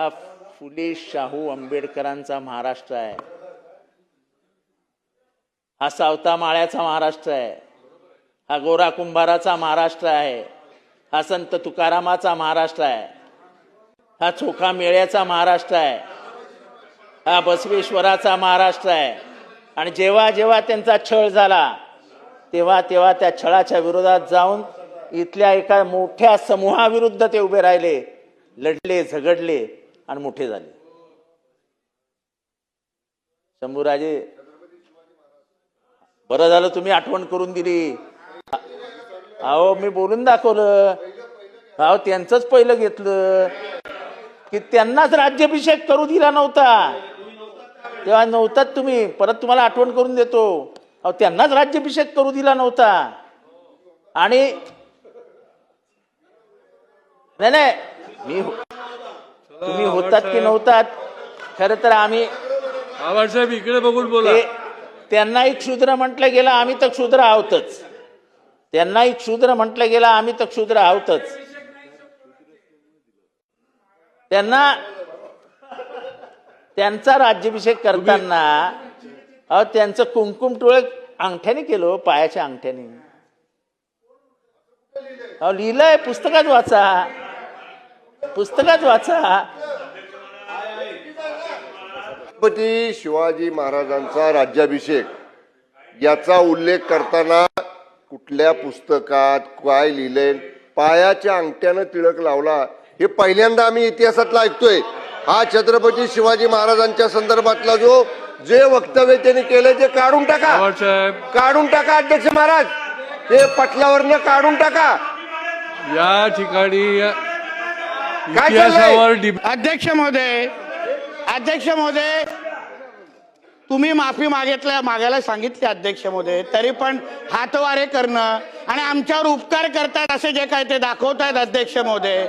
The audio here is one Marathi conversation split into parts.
हा फुले शाहू आंबेडकरांचा महाराष्ट्र आहे, हा सावता माळ्याचा महाराष्ट्र आहे, हा गोरा कुंभाराचा महाराष्ट्र आहे, हा संत तुकारामाचा महाराष्ट्र आहे, हा चोखा मेळ्याचा महाराष्ट्र आहे, हा बसवेश्वराचा महाराष्ट्र आहे. आणि जेव्हा जेव्हा त्यांचा छळ झाला तेव्हा तेव्हा त्या छळाच्या विरोधात जाऊन इथल्या एका मोठ्या समूहाविरुद्ध ते उभे राहिले, लढले, झगडले आणि मोठे झाले. शंभूराजे, बरं झालं तुम्ही आठवण करून दिली. अहो मी बोलून दाखवलं. अहो त्यांचंच पहिलं घेतलं की त्यांनाच राज्याभिषेक करू दिला नव्हता, तेव्हा नव्हतात तुम्ही. परत तुम्हाला आठवण करून देतो. अहो त्यांनाच राज्याभिषेक करू दिला नव्हता. आणि नाही नाही मी तुम्ही होतात की नव्हतात, खरं तर आम्ही साहेब इकडे बघून बोला. त्यांनाही क्षुद्र म्हटलं गेलं, आम्ही तर क्षुद्र आहोतच. त्यांनाही क्षुद्र म्हटलं गेलं, आम्ही तर क्षुद्र आहोतच. त्यांना त्यांचा राज्याभिषेक करताना अहो त्यांचं कुंकुम टोळक अंगठ्याने केलं, पायाच्या अंगठ्याने. अहो लिहिलंय, पुस्तकात वाचा, पुस्तकात वाचा. छत्रपती शिवाजी महाराजांचा राज्याभिषेक याचा उल्लेख करताना कुठल्या पुस्तकात काय लिहिलंय, पायाच्या अंगठ्यानं टिळक लावला, हे पहिल्यांदा आम्ही इतिहासातला ऐकतोय. हा छत्रपती शिवाजी महाराजांच्या संदर्भातला जे वक्तव्य त्यांनी केलं ते काढून टाका, काढून टाका अध्यक्ष महाराज, ते पटलावरनं काढून टाका. या ठिकाणी काय चाललंय? अध्यक्ष महोदय तुम्ही माफी मागायला सांगितले अध्यक्ष महोदय, तरी पण हातवारे करणं आणि आमच्यावर उपकार करतात असे जे काय ते दाखवतायत अध्यक्ष महोदय.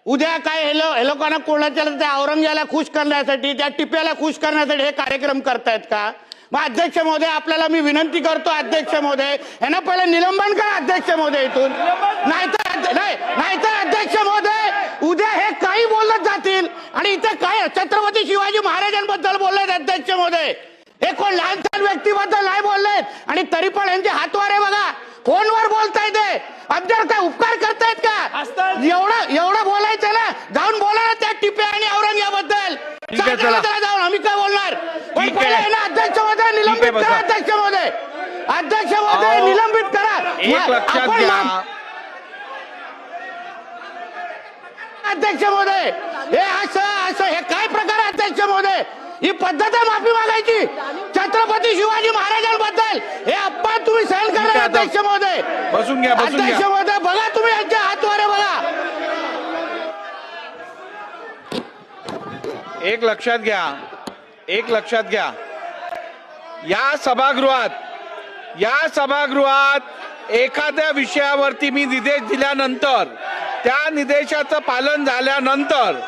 उद्या काय हे लोकांना कोणाच्या त्या औरंगजेबाला खुश करण्यासाठी, त्या टिप्याला खुश करण्यासाठी हे कार्यक्रम करतायत का? मग अध्यक्ष महोदय आपल्याला मी विनंती करतो अध्यक्ष महोदय, यांना पहिलं निलंबन करा अध्यक्ष महोदय इथून. नाहीतर अध्यक्ष महोदय उद्या हे काही बोलत जातील आणि इथे काय छत्रपती शिवाजी महाराजांबद्दल बोललेत अध्यक्ष महोदय, हे कोण लहान सहान व्यक्तीबद्दल नाही बोललेत आणि तरी पण यांचे हातवारे बघा, फोनवर बोलतायत. आमच्यावर काय उपकार करतायत का? एवढं बोलायचं ना, जाऊन बोला ना त्या टिप्या आणि औरंगजेबाबद्दल. जाऊन आम्ही काय बोलणार? पण पहिले ना अध्यक्ष महोदय निलंबित करा, अध्यक्ष महोदय, अध्यक्ष महोदय निलंबित करा. अध्यक्ष महोदय हे असं हे काय प्रकार आहे अध्यक्ष महोदय? ही पद्धत आहे माफी मागायची छत्रपती शिवाजी महाराजांबद्दल? हे अपमान तुम्ही सहन करणार अध्यक्ष महोदय? बसून घ्या, अध्यक्ष महोदय बघा तुम्ही यांच्या हातवारे बघा. एक लक्षात घ्या, या सभागृहात एखाद्या विषयावरती मी निर्देश दिल्यानंतर, त्या निर्देशाचं पालन झाल्यानंतर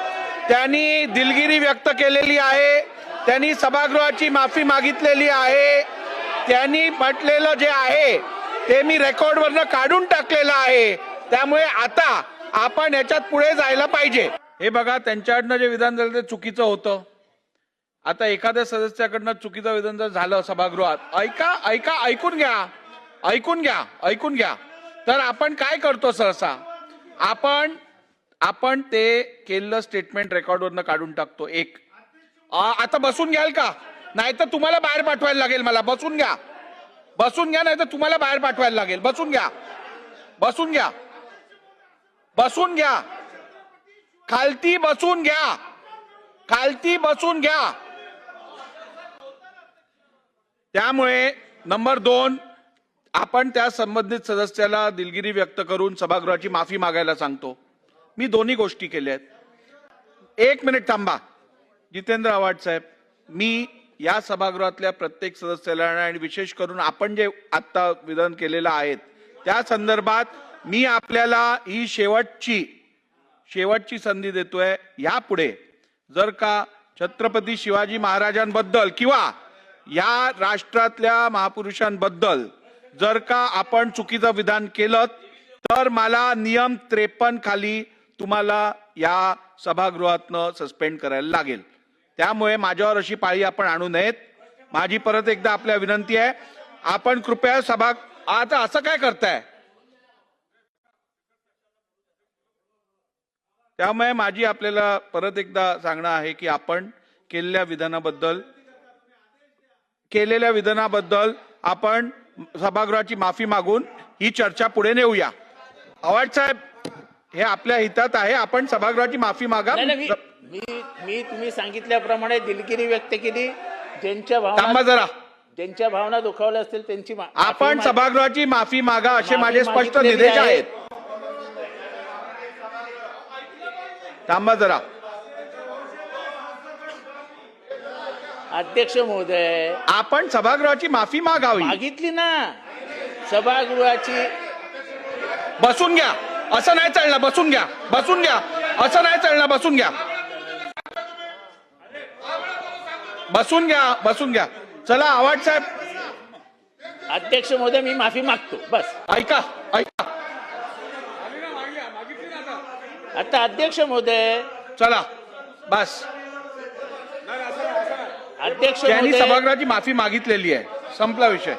त्यांनी दिलगिरी व्यक्त केलेली आहे, त्यांनी सभागृहाची माफी मागितलेली आहे, त्यांनी म्हटलेलं जे आहे ते मी रेकॉर्डवरनं काढून टाकलेलं आहे. त्यामुळे आता आपण याच्यात पुढे जायला पाहिजे. हे बघा, त्यांच्याकडनं जे विधान झालं ते चुकीचं होतं. आता एखाद्या सदस्याकडनं चुकीचं विधान जर झालं सभागृहात, ऐकून घ्या. तर आपण काय करतो सहसा, आपण ते केलेलं स्टेटमेंट रेकॉर्डवरनं काढून टाकतो. आता बसून घ्याल का? नाही तर तुम्हाला बाहेर पाठवायला लागेल मला. बसून घ्या, नाही तर तुम्हाला बाहेर पाठवायला लागेल. बसून घ्या, खालती बसून घ्या. त्यामुळे नंबर 2, आपण त्या संबंधित सदस्याला दिलगिरी व्यक्त करून सभागृहाची माफी मागायला सांगतो. मी दोन्ही गोष्टी केल्या आहेत. 1 मिनिट थांबा जितेंद्र आव्हाड साहेब, मी या सभागृहातल्या प्रत्येक सदस्याला आणि विशेष करून आपण जे आता विधान केलेलं आहे त्या संदर्भात मी आपल्याला ही शेवटची संधी देतोय. यापुढे जर का छत्रपती शिवाजी महाराजांबद्दल किंवा या राष्ट्रातल्या महापुरुषांबद्दल जर का आपण चुकीचं विधान केलं तर मला नियम 53 खाली तुम्हाला या सभागृहातनं सस्पेंड करायला लागेल. त्यामुळे माझ्यावर अशी पाळी आपण आणू नयेत. माझी परत एकदा आपल्या विनंती आहे, आपण कृपया आता असं काय करताय? त्यामुळे माझी आपल्याला परत एकदा सांगणं आहे की आपण केलेल्या विधानाबद्दल आपण सभागृहाची माफी मागून ही चर्चा पुढे नेऊया. आवाज साहेब, हे आपल्या हितात आहे, आपण सभागृहाची माफी मागा. नाही, मी तुम्ही सांगितल्याप्रमाणे दिलगिरी व्यक्त केली. थांबा जरा. ज्यांच्या भावना दुखावल्या असतील त्यांची आपण सभागृहाची माफी मागा असे माफी माझे स्पष्ट मागितलेली निर्देश आहे. आहेत. थांबा जरा. अध्यक्ष महोदय, आपण सभागृहाची माफी मागावी. मागितली ना सभागृहाची. बसून घ्या, असं नाही चालणार. बसून घ्या, बसून घ्या, असं नाही चालणार. बसून घ्या, बसून घ्या, बसून घ्या. चला आवाज साहेब. अध्यक्ष महोदय, मी माफी मागतो. बस ऐका ऐका. आता अध्यक्ष महोदय, चला बस. अध्यक्ष त्यांनी महोदय, सभागृहाची माफी मागितलेली आहे. संपला विषय.